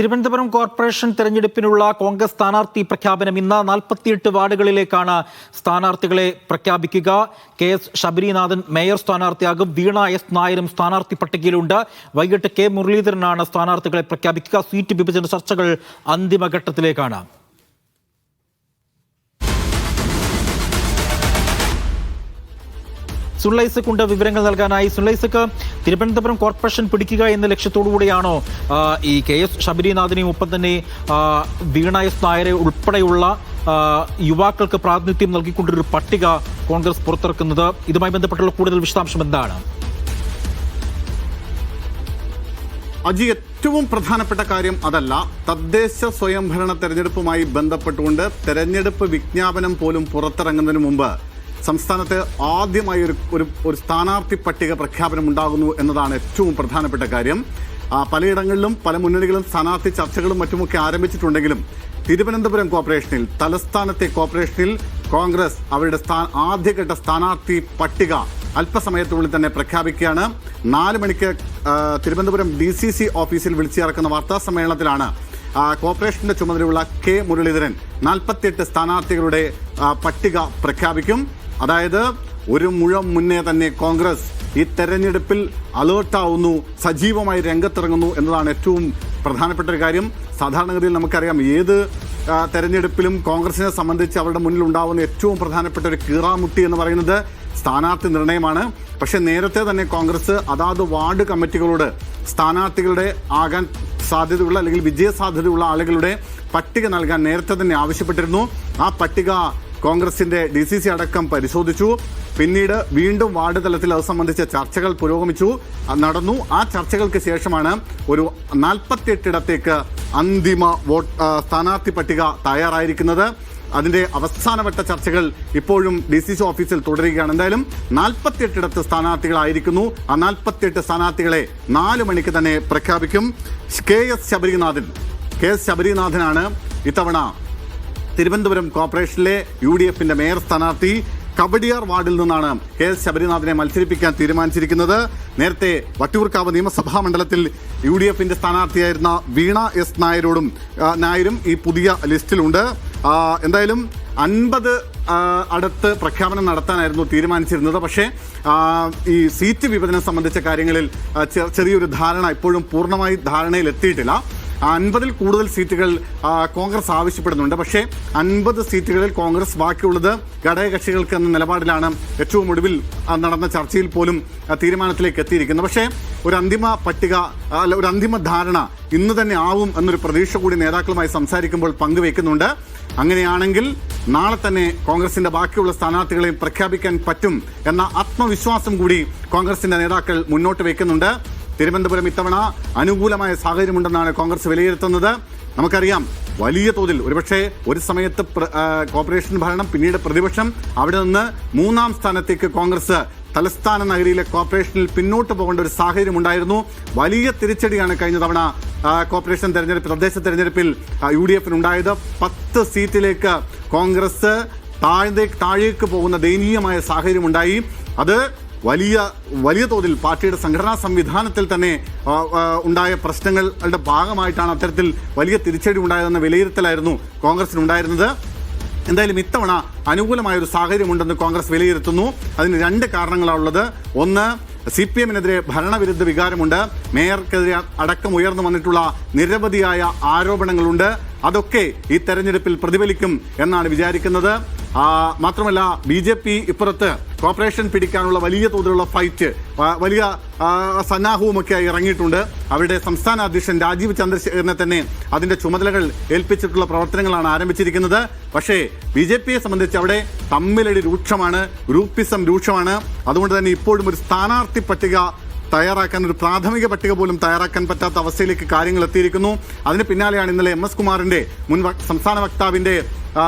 Thiruvananthapuram corporation തെരഞ്ഞെടുപ്പിനുള്ള കോൺഗ്രസ് സ്ഥാനാർത്ഥി പ്രഖ്യാപനം ഇന്ന് 48 വാർഡുകളിലേക്കാണ് സ്ഥാനാർത്ഥികളെ പ്രഖ്യാപിക്കുക. KS ശബരിനാഥൻ മേയർ സ്ഥാനാർത്ഥിയാകും. വീണ S നായരും സ്ഥാനാർത്ഥി പട്ടികയിലുണ്ട്. വൈകിട്ട് K മുരളീധരനാണ് സ്ഥാനാർത്ഥികളെ പ്രഖ്യാപിക്കുക. സീറ്റ് വിഭജന ചർച്ചകൾ അന്തിമഘട്ടത്തിലേക്കാണ്. സുല്ലൈസക്കുണ്ട് വിവരങ്ങൾ നൽകാനായി. സുല്ലൈസക്ക്, തിരുവനന്തപുരം കോർപ്പറേഷൻ പിടിക്കുക എന്ന ലക്ഷ്യത്തോടുകൂടിയാണോ ഈ KS ശബരിനാഥനെയും ഒപ്പം തന്നെ വീണ S നായരെ ഉൾപ്പെടെയുള്ള യുവാക്കൾക്ക് പ്രാതിനിധ്യം നൽകിക്കൊണ്ടൊരു പട്ടിക കോൺഗ്രസ് പുറത്തിറക്കുന്നത്? ഇതുമായി ബന്ധപ്പെട്ടുള്ള കൂടുതൽ വിശദാംശം എന്താണ്? അജി, ഏറ്റവും പ്രധാനപ്പെട്ട കാര്യം അതല്ല. തദ്ദേശ സ്വയംഭരണ തെരഞ്ഞെടുപ്പുമായി ബന്ധപ്പെട്ടുകൊണ്ട് തെരഞ്ഞെടുപ്പ് വിജ്ഞാപനം പോലും പുറത്തിറങ്ങുന്നതിന് മുമ്പ് സംസ്ഥാനത്ത് ആദ്യമായി ഒരു സ്ഥാനാർത്ഥി പട്ടിക പ്രഖ്യാപനം ഉണ്ടാകുന്നു എന്നതാണ് ഏറ്റവും പ്രധാനപ്പെട്ട കാര്യം. പലയിടങ്ങളിലും പല മുന്നണികളും സ്ഥാനാർത്ഥി ചർച്ചകളും മറ്റുമൊക്കെ ആരംഭിച്ചിട്ടുണ്ടെങ്കിലും തിരുവനന്തപുരം കോർപ്പറേഷനിൽ, തലസ്ഥാനത്തെ കോർപ്പറേഷനിൽ കോൺഗ്രസ് അവരുടെ ആദ്യഘട്ട സ്ഥാനാർത്ഥി പട്ടിക അല്പസമയത്തിനുള്ളിൽ തന്നെ പ്രഖ്യാപിക്കുകയാണ്. 4 മണിക്ക് തിരുവനന്തപുരം DCC ഓഫീസിൽ വിളിച്ചു ചേർക്കുന്ന വാർത്താ സമ്മേളനത്തിലാണ് കോർപ്പറേഷന്റെ ചുമതലയുള്ള K മുരളീധരൻ 48 സ്ഥാനാർത്ഥികളുടെ പട്ടിക പ്രഖ്യാപിക്കും. അതായത് ഒരു മുഴം മുന്നേ തന്നെ കോൺഗ്രസ് ഈ തെരഞ്ഞെടുപ്പിൽ അലേർട്ടാവുന്നു, സജീവമായി രംഗത്തിറങ്ങുന്നു എന്നതാണ് ഏറ്റവും പ്രധാനപ്പെട്ട ഒരു കാര്യം. സാധാരണഗതിയിൽ നമുക്കറിയാം, ഏത് തെരഞ്ഞെടുപ്പിലും കോൺഗ്രസിനെ സംബന്ധിച്ച് അവരുടെ മുന്നിൽ ഉണ്ടാവുന്ന ഏറ്റവും പ്രധാനപ്പെട്ട ഒരു കീറാമുട്ടി എന്ന് പറയുന്നത് സ്ഥാനാർത്ഥി നിർണയമാണ്. പക്ഷെ നേരത്തെ തന്നെ കോൺഗ്രസ് അതാത് വാർഡ് കമ്മിറ്റികളോട് സ്ഥാനാർത്ഥികളുടെ ആകാൻ സാധ്യതയുള്ള അല്ലെങ്കിൽ വിജയസാധ്യതയുള്ള ആളുകളുടെ പട്ടിക നൽകാൻ നേരത്തെ തന്നെ ആവശ്യപ്പെട്ടിരുന്നു. ആ പട്ടിക കോൺഗ്രസിന്റെ DCC അടക്കം പരിശോധിച്ചു. പിന്നീട് വീണ്ടും വാർഡ് തലത്തിൽ അത് സംബന്ധിച്ച ചർച്ചകൾ നടന്നു. ആ ചർച്ചകൾക്ക് ശേഷമാണ് ഒരു 48 ഇടത്തേക്ക് അന്തിമ സ്ഥാനാർത്ഥി പട്ടിക തയ്യാറായിരിക്കുന്നത്. അതിന്റെ അവസാനവട്ട ചർച്ചകൾ ഇപ്പോഴും DCC ഓഫീസിൽ തുടരുകയാണ്. എന്തായാലും 48 ഇടത്ത് സ്ഥാനാർത്ഥികളായിരിക്കുന്നു. ആ 48 സ്ഥാനാർത്ഥികളെ 4 മണിക്ക് തന്നെ പ്രഖ്യാപിക്കും. KS ശബരിനാഥനാണ് ഇത്തവണ തിരുവനന്തപുരം കോർപ്പറേഷനിലെ UDFന്റെ മേയർ സ്ഥാനാർത്ഥി. കവടിയാർ വാർഡിൽ നിന്നാണ് KS ശബരിനാഥനെ മത്സരിപ്പിക്കാൻ തീരുമാനിച്ചിരിക്കുന്നത്. നേരത്തെ വട്ടിയൂർക്കാവ് നിയമസഭാ മണ്ഡലത്തിൽ UDFന്റെ സ്ഥാനാർത്ഥിയായിരുന്ന വീണ S നായരും ഈ പുതിയ ലിസ്റ്റിലുണ്ട്. എന്തായാലും 50 അടുത്ത് പ്രഖ്യാപനം നടത്താനായിരുന്നു തീരുമാനിച്ചിരുന്നത്. പക്ഷേ ഈ സീറ്റ് വിഭജനം സംബന്ധിച്ച കാര്യങ്ങളിൽ ചെറിയൊരു ധാരണ ഇപ്പോഴും പൂർണ്ണമായി ധാരണയിൽ എത്തിയിട്ടില്ല. 50-ൽ കൂടുതൽ സീറ്റുകൾ കോൺഗ്രസ് ആവശ്യപ്പെടുന്നുണ്ട്. പക്ഷേ 50 സീറ്റുകളിൽ കോൺഗ്രസ് ബാക്കിയുള്ളത് ഘടകകക്ഷികൾക്ക് എന്ന നിലപാടിലാണ് ഏറ്റവും ഒടുവിൽ നടന്ന ചർച്ചയിൽ പോലും തീരുമാനത്തിലേക്ക് എത്തിയിരിക്കുന്നത്. പക്ഷേ ഒരു അന്തിമ ധാരണ ഇന്ന് തന്നെ ആവും എന്നൊരു പ്രതീക്ഷ കൂടി നേതാക്കളുമായി സംസാരിക്കുമ്പോൾ പങ്കുവയ്ക്കുന്നുണ്ട്. അങ്ങനെയാണെങ്കിൽ നാളെ തന്നെ കോൺഗ്രസിന്റെ ബാക്കിയുള്ള സ്ഥാനാർത്ഥികളെയും പ്രഖ്യാപിക്കാൻ പറ്റും എന്ന ആത്മവിശ്വാസം കൂടി കോൺഗ്രസിന്റെ നേതാക്കൾ മുന്നോട്ട് വയ്ക്കുന്നുണ്ട്. തിരുവനന്തപുരം ഇത്തവണ അനുകൂലമായ സാഹചര്യമുണ്ടെന്നാണ് കോൺഗ്രസ് വിലയിരുത്തുന്നത്. നമുക്കറിയാം, വലിയ തോതിൽ ഒരുപക്ഷെ ഒരു സമയത്ത് കോർപ്പറേഷൻ ഭരണം, പിന്നീട് പ്രതിപക്ഷം, അവിടെ നിന്ന് 3ാം സ്ഥാനത്തേക്ക് കോൺഗ്രസ് തലസ്ഥാന നഗരിയിലെ കോർപ്പറേഷനിൽ പിന്നോട്ട് പോകേണ്ട ഒരു സാഹചര്യം ഉണ്ടായിരുന്നു. വലിയ തിരിച്ചടിയാണ് കഴിഞ്ഞ തവണ കോർപ്പറേഷൻ തെരഞ്ഞെടുപ്പ്, തദ്ദേശ തെരഞ്ഞെടുപ്പിൽ UDFനുണ്ടായത്. 10 സീറ്റിലേക്ക് കോൺഗ്രസ് താഴേക്ക് പോകുന്ന ദയനീയമായ സാഹചര്യമുണ്ടായി. അത് വലിയ തോതിൽ പാർട്ടിയുടെ സംഘടനാ സംവിധാനത്തിൽ തന്നെ ഉണ്ടായ പ്രശ്നങ്ങളുടെ ഭാഗമായിട്ടാണ് അത്തരത്തിൽ വലിയ തിരിച്ചടി ഉണ്ടായതെന്ന വിലയിരുത്തലായിരുന്നു കോൺഗ്രസിനുണ്ടായിരുന്നത്. എന്തായാലും ഇത്തവണ അനുകൂലമായൊരു സാഹചര്യമുണ്ടെന്ന് കോൺഗ്രസ് വിലയിരുത്തുന്നു. അതിന് 2 കാരണങ്ങളാണുള്ളത്. ഒന്ന്, CPMനെതിരെ ഭരണവിരുദ്ധ വികാരമുണ്ട്. മേയർക്കെതിരെ അടക്കം ഉയർന്നു വന്നിട്ടുള്ള നിരവധിയായ ആരോപണങ്ങളുണ്ട്. അതൊക്കെ ഈ തെരഞ്ഞെടുപ്പിൽ പ്രതിഫലിക്കും എന്നാണ് വിചാരിക്കുന്നത്. മാത്രമല്ല, BJP ഇപ്പുറത്ത് കോർപ്പറേഷൻ പിടിക്കാനുള്ള വലിയ തോതിലുള്ള ഫൈറ്റ്, വലിയ സന്നാഹവുമൊക്കെയായി ഇറങ്ങിയിട്ടുണ്ട്. അവരുടെ സംസ്ഥാന അധ്യക്ഷൻ രാജീവ് ചന്ദ്രശേഖരനെ തന്നെ അതിന്റെ ചുമതലകൾ ഏൽപ്പിച്ചിട്ടുള്ള പ്രവർത്തനങ്ങളാണ് ആരംഭിച്ചിരിക്കുന്നത്. പക്ഷേ BJPയെ സംബന്ധിച്ച് അവിടെ തമ്മിലടി രൂക്ഷമാണ്, ഗ്രൂപ്പിസം രൂക്ഷമാണ്. അതുകൊണ്ട് തന്നെ ഇപ്പോഴും ഒരു സ്ഥാനാർത്ഥി പട്ടിക തയ്യാറാക്കാൻ, ഒരു പ്രാഥമിക പട്ടിക പോലും തയ്യാറാക്കാൻ പറ്റാത്ത അവസ്ഥയിലേക്ക് കാര്യങ്ങൾ എത്തിയിരിക്കുന്നു. അതിന് പിന്നാലെയാണ് ഇന്നലെ MS കുമാറിന്റെ മുൻ സംസ്ഥാന വക്താവിന്റെ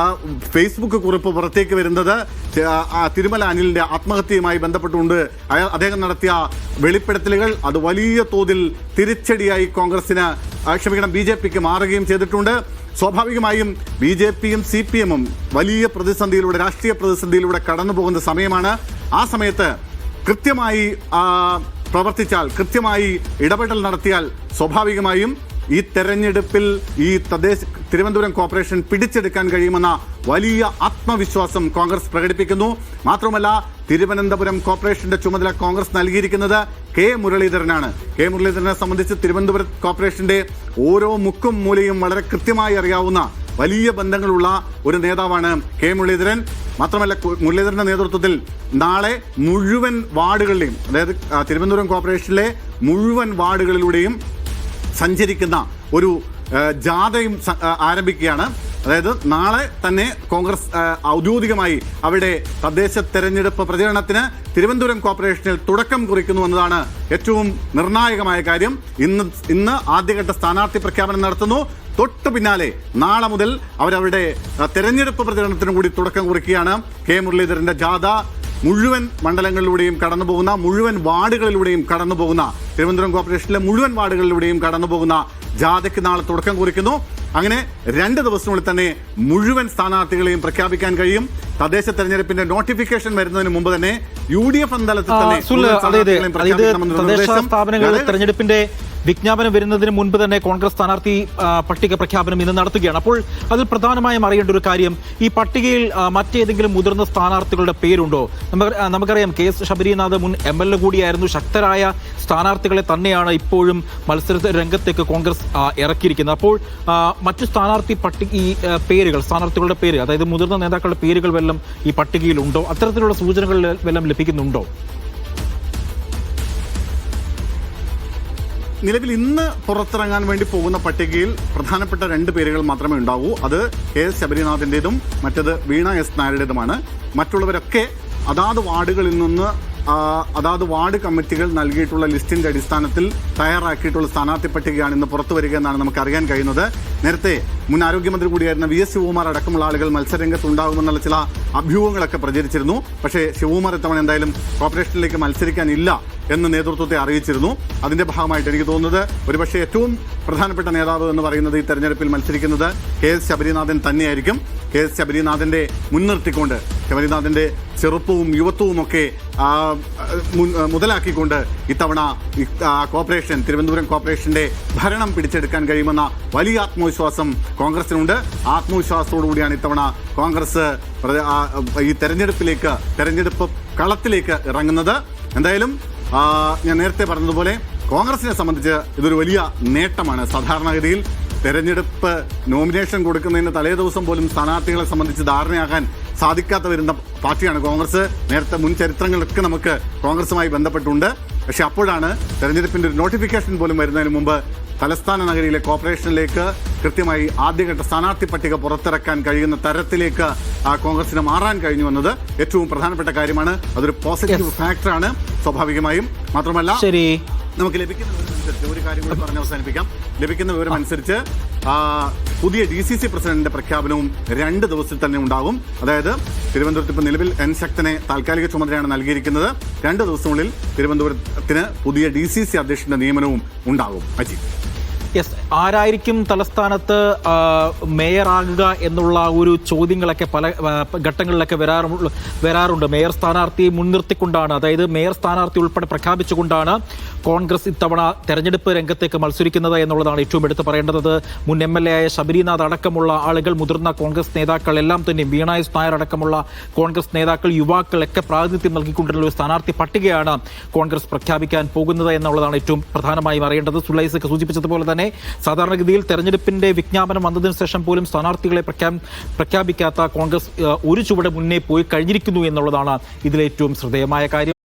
ഫേസ്ബുക്ക് കുറിപ്പ് പുറത്തേക്ക് വരുന്നത്. തിരുമല അനിലിന്റെ ആത്മഹത്യയുമായി ബന്ധപ്പെട്ടുകൊണ്ട് അദ്ദേഹം നടത്തിയ വെളിപ്പെടുത്തലുകൾ അത് വലിയ തോതിൽ തിരിച്ചടിയായി BJPക്ക് മാറുകയും ചെയ്തിട്ടുണ്ട്. സ്വാഭാവികമായും BJPയും CPMും വലിയ രാഷ്ട്രീയ പ്രതിസന്ധിയിലൂടെ കടന്നു പോകുന്ന സമയമാണ്. ആ സമയത്ത് കൃത്യമായി പ്രവർത്തിച്ചാൽ, കൃത്യമായി ഇടപെടൽ നടത്തിയാൽ സ്വാഭാവികമായും ഈ തെരഞ്ഞെടുപ്പിൽ ഈ തിരുവനന്തപുരം കോർപ്പറേഷൻ പിടിച്ചെടുക്കാൻ കഴിയുമെന്ന വലിയ ആത്മവിശ്വാസം കോൺഗ്രസ് പ്രകടിപ്പിക്കുന്നു. മാത്രമല്ല, തിരുവനന്തപുരം കോർപ്പറേഷന്റെ ചുമതല കോൺഗ്രസ് നൽകിയിരിക്കുന്നത് കെ മുരളീധരനാണ്. കെ മുരളീധരനെ സംബന്ധിച്ച് തിരുവനന്തപുരം കോർപ്പറേഷന്റെ ഓരോ മുക്കും മൂലയും വളരെ കൃത്യമായി അറിയാവുന്ന വലിയ ബന്ധങ്ങളുള്ള ഒരു നേതാവാണ് കെ മുരളീധരൻ. മാത്രമല്ല, മുരളീധരന്റെ നേതൃത്വത്തിൽ നാളെ മുഴുവൻ വാർഡുകളിലെയും, അതായത് തിരുവനന്തപുരം കോർപ്പറേഷനിലെ മുഴുവൻ വാർഡുകളിലൂടെയും സഞ്ചരിക്കുന്ന ഒരു ജാഥയും ആരംഭിക്കുകയാണ്. അതായത് നാളെ തന്നെ കോൺഗ്രസ് ഔദ്യോഗികമായി അവിടെ തദ്ദേശ തെരഞ്ഞെടുപ്പ് പ്രചരണത്തിന് തിരുവനന്തപുരം കോർപ്പറേഷനിൽ തുടക്കം കുറിക്കുന്നു എന്നതാണ് ഏറ്റവും നിർണായകമായ കാര്യം. ഇന്ന് ആദ്യഘട്ട സ്ഥാനാർത്ഥി പ്രഖ്യാപനം നടത്തുന്നു. തൊട്ടു പിന്നാലെ നാളെ മുതൽ അവരവരുടെ തെരഞ്ഞെടുപ്പ് പ്രചരണത്തിനും കൂടി തുടക്കം കുറിക്കുകയാണ്. കെ മുരളീധരന്റെ ജാഥ മുഴുവൻ മണ്ഡലങ്ങളിലൂടെയും കടന്നു പോകുന്ന, മുഴുവൻ വാർഡുകളിലൂടെയും കടന്നു പോകുന്ന, തിരുവനന്തപുരം കോർപ്പറേഷനിലെ മുഴുവൻ വാർഡുകളിലൂടെയും കടന്നു പോകുന്ന ജാഥയ്ക്ക് നാളെ തുടക്കം കുറിക്കുന്നു. അങ്ങനെ 2 ദിവസത്തിനുള്ളിൽ തന്നെ മുഴുവൻ സ്ഥാനാർത്ഥികളെയും പ്രഖ്യാപിക്കാൻ കഴിയും. തദ്ദേശ തെരഞ്ഞെടുപ്പിന്റെ നോട്ടിഫിക്കേഷൻ വരുന്നതിന് മുമ്പ് തന്നെ UDF തലത്തിൽ തന്നെ തെരഞ്ഞെടുപ്പിന്റെ വിജ്ഞാപനം വരുന്നതിന് മുൻപ് തന്നെ കോൺഗ്രസ് സ്ഥാനാർത്ഥി പട്ടിക പ്രഖ്യാപനം ഇന്ന് നടത്തുകയാണ്. അപ്പോൾ അതിൽ പ്രധാനമായും അറിയേണ്ട ഒരു കാര്യം, ഈ പട്ടികയിൽ മറ്റേതെങ്കിലും മുതിർന്ന സ്ഥാനാർത്ഥികളുടെ പേരുണ്ടോ? നമുക്കറിയാം KS ശബരിനാഥ് മുൻ MLA കൂടിയായിരുന്നു. ശക്തരായ സ്ഥാനാർത്ഥികളെ തന്നെയാണ് ഇപ്പോഴും മത്സര രംഗത്തേക്ക് കോൺഗ്രസ് ഇറക്കിയിരിക്കുന്നത്. അപ്പോൾ മറ്റു സ്ഥാനാർത്ഥി സ്ഥാനാർത്ഥികളുടെ പേര്, അതായത് മുതിർന്ന നേതാക്കളുടെ പേരുകൾ വല്ലതും ഈ പട്ടികയിലുണ്ടോ? അത്തരത്തിലുള്ള സൂചനകൾ വല്ലതും ലഭിക്കുന്നുണ്ടോ? നിലവിൽ ഇന്ന് പുറത്തിറങ്ങാൻ വേണ്ടി പോകുന്ന പട്ടികയിൽ പ്രധാനപ്പെട്ട 2 പേരുകൾ മാത്രമേ ഉണ്ടാവൂ. അത് KS ശബരിനാഥിന്റേതും മറ്റത് വീണ S നായരുടേതുമാണ്. മറ്റുള്ളവരൊക്കെ അതാത് വാർഡുകളിൽ നിന്ന് അതാത് വാർഡ് കമ്മിറ്റികൾ നൽകിയിട്ടുള്ള ലിസ്റ്റിന്റെ അടിസ്ഥാനത്തിൽ തയ്യാറാക്കിയിട്ടുള്ള സ്ഥാനാർത്ഥി പട്ടികയാണ് ഇന്ന് പുറത്തു വരിക എന്നാണ് നമുക്ക് അറിയാൻ കഴിയുന്നത്. നേരത്തെ മുൻ ആരോഗ്യമന്ത്രി കൂടിയായിരുന്ന VS ശിവകുമാർ അടക്കമുള്ള ആളുകൾ മത്സരരംഗത്ത് ഉണ്ടാകുമെന്നുള്ള ചില അഭ്യൂഹങ്ങളൊക്കെ പ്രചരിച്ചിരുന്നു. പക്ഷേ ശിവകുമാർ ഇത്തവണ എന്തായാലും കോർപ്പറേഷനിലേക്ക് മത്സരിക്കാനില്ല എന്ന് നേതൃത്വത്തെ അറിയിച്ചിരുന്നു. അതിന്റെ ഭാഗമായിട്ട് എനിക്ക് തോന്നുന്നത് ഒരുപക്ഷെ ഏറ്റവും പ്രധാനപ്പെട്ട നേതാവ് എന്ന് പറയുന്നത് ഈ തെരഞ്ഞെടുപ്പിൽ മത്സരിക്കുന്നത് KS ശബരിനാഥൻ തന്നെയായിരിക്കും. KS ശബരിനാഥന്റെ മുൻനിർത്തിക്കൊണ്ട്, ശബരിനാഥന്റെ ചെറുപ്പവും യുവത്വവും ഒക്കെ മുതലാക്കിക്കൊണ്ട് ഇത്തവണ കോർപ്പറേഷൻ, തിരുവനന്തപുരം കോർപ്പറേഷന്റെ ഭരണം പിടിച്ചെടുക്കാൻ കഴിയുമെന്ന വലിയ ആത്മവിശ്വാസം കോൺഗ്രസിനുണ്ട്. ആത്മവിശ്വാസത്തോടുകൂടിയാണ് ഇത്തവണ കോൺഗ്രസ് ഈ തെരഞ്ഞെടുപ്പ് കളത്തിലേക്ക് ഇറങ്ങുന്നത്. എന്തായാലും ഞാൻ നേരത്തെ പറഞ്ഞതുപോലെ കോൺഗ്രസിനെ സംബന്ധിച്ച് ഇതൊരു വലിയ നേട്ടമാണ്. സാധാരണഗതിയിൽ തെരഞ്ഞെടുപ്പ് നോമിനേഷൻ കൊടുക്കുന്നതിന് തലേ ദിവസം പോലും സ്ഥാനാർത്ഥികളെ സംബന്ധിച്ച് ധാരണയാകാൻ സാധിക്കാത്ത വരുന്ന പാർട്ടിയാണ് കോൺഗ്രസ്. നേരത്തെ മുൻ ചരിത്രങ്ങളൊക്കെ നമുക്ക് കോൺഗ്രസുമായി ബന്ധപ്പെട്ടുണ്ട്. പക്ഷെ അപ്പോഴാണ് തെരഞ്ഞെടുപ്പിന്റെ ഒരു നോട്ടിഫിക്കേഷൻ പോലും വരുന്നതിന് മുമ്പ് തലസ്ഥാന നഗരിയിലെ കോർപ്പറേഷനിലേക്ക് കൃത്യമായി ആദ്യഘട്ട സ്ഥാനാർത്ഥി പട്ടിക പുറത്തിറക്കാൻ കഴിയുന്ന തരത്തിലേക്ക് കോൺഗ്രസിന് മാറാൻ കഴിഞ്ഞു എന്നത് ഏറ്റവും പ്രധാനപ്പെട്ട കാര്യമാണ്. അതൊരു പോസിറ്റീവ് ഫാക്ടറാണ് സ്വാഭാവികമായും. മാത്രമല്ല, നമുക്ക് ലഭിക്കുന്ന വിവരമനുസരിച്ച് ഒരു കാര്യം കൂടി പറഞ്ഞ് അവസാനിപ്പിക്കാം. ലഭിക്കുന്ന വിവരം അനുസരിച്ച് പുതിയ DCC പ്രസിഡന്റിന്റെ പ്രഖ്യാപനവും 2 ദിവസത്തിൽ തന്നെ ഉണ്ടാകും. അതായത് തിരുവനന്തപുരത്ത് ഇപ്പോൾ നിലവിൽ N ശക്തനെ താൽക്കാലിക ചുമതലയാണ് നൽകിയിരിക്കുന്നത്. 2 ദിവസത്തിനുള്ളിൽ തിരുവനന്തപുരത്തിന് പുതിയ DCC അധ്യക്ഷന്റെ നിയമനവും ഉണ്ടാകും. അജിത്, ആരായിരിക്കും തലസ്ഥാനത്ത് മേയറാകുക എന്നുള്ള ഒരു ചോദ്യങ്ങളൊക്കെ പല ഘട്ടങ്ങളിലൊക്കെ വരാറുണ്ട്. മേയർ സ്ഥാനാർത്ഥിയെ മുൻനിർത്തിക്കൊണ്ടാണ്, അതായത് മേയർ സ്ഥാനാർത്ഥി ഉൾപ്പെടെ പ്രഖ്യാപിച്ചുകൊണ്ടാണ് കോൺഗ്രസ് ഇത്തവണ തെരഞ്ഞെടുപ്പ് രംഗത്തേക്ക് മത്സരിക്കുന്നത് എന്നുള്ളതാണ് ഏറ്റവും എടുത്തു പറയേണ്ടത്. മുൻ MLA ആയ ശബരിനാഥ് അടക്കമുള്ള ആളുകൾ, മുതിർന്ന കോൺഗ്രസ് നേതാക്കൾ എല്ലാം തന്നെ, വീണ S നായർ അടക്കമുള്ള കോൺഗ്രസ് നേതാക്കൾ, യുവാക്കളൊക്കെ പ്രാതിനിധ്യം നൽകിക്കൊണ്ടുള്ള ഒരു സ്ഥാനാർത്ഥി പട്ടികയാണ് കോൺഗ്രസ് പ്രഖ്യാപിക്കാൻ പോകുന്നത് എന്നുള്ളതാണ് ഏറ്റവും പ്രധാനമായും അറിയേണ്ടത്. സുലൈസൊക്കെ സൂചിപ്പിച്ചതുപോലെ തന്നെ സാധാരണഗതിയിൽ തെരഞ്ഞെടുപ്പിന്റെ വിജ്ഞാപനം വന്നതിന് ശേഷം പോലും സ്ഥാനാർത്ഥികളെ പ്രഖ്യാപിക്കാത്ത കോൺഗ്രസ് ഒരു ചുവട് മുന്നേ പോയി കഴിഞ്ഞിരിക്കുന്നു എന്നുള്ളതാണ് ഇതിലേറ്റവും ശ്രദ്ധേയമായ കാര്യം.